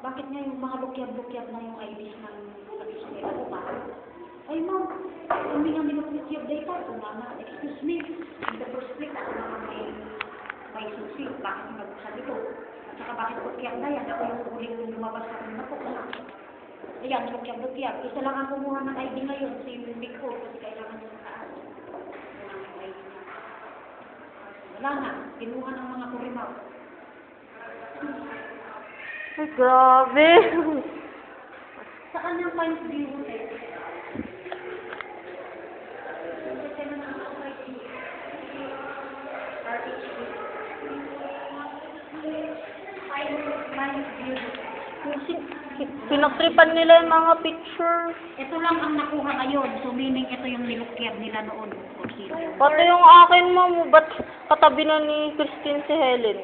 bakit nga yung mga lukyab-lukyab na yung IDs ng nila ko ba? Ay ma'am, hindi nga nilukyab data. So na, excuse me, in the first place, ako naman may susi. Bakit nag-usap ito? At saka bakit lukyab na yan? Ako yung huling lumabas sa akin na po. Ayan, lukyab-lukyab. Isa lang ang kumuha ng ID ngayon, si Big O, kasi kailangan sa taas. Wala na, kinuha ng mga kurimaw. Ay, grabe. Sa kanyang point of view, Pinagtripan nila yung mga pictures. ito lang ang nakuha ngayon. So, meaning ito yung nilukyab nila noon. Pati yung akin, ma'am, ba't katabi na ni Christine si Helen?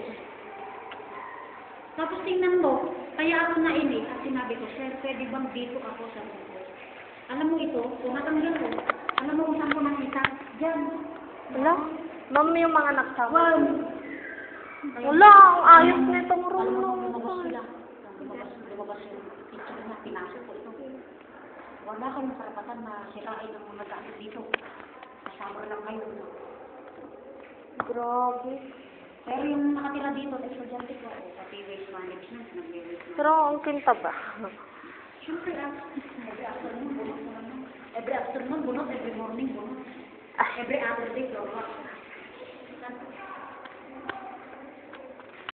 Tapos tingnan mo, kaya ako nainis at sinabi ko, sir, pwede bang dito ako sa buko? Alam mo ito, kung natanggal ko, alam mo kung saan ko nakita? Diyan. Wala? Ma'am, yung mga nagsama. Wow! Wala, ang ayos na itong room. Alam mo, lumabas sila. Lumabas yung picture na pinasok ko ito. Wala kayong karapatan na sirain ang mga gamit dito. Kasama lang kayo. Grabe. Pero yung nakatira dito, estudyante ko, pati waste management, nag-waste management. Pero ang kinta ba? Siyempre, every afternoon, bunot naman. Every afternoon, bunot. Every morning, bunot. Every other day, bunot.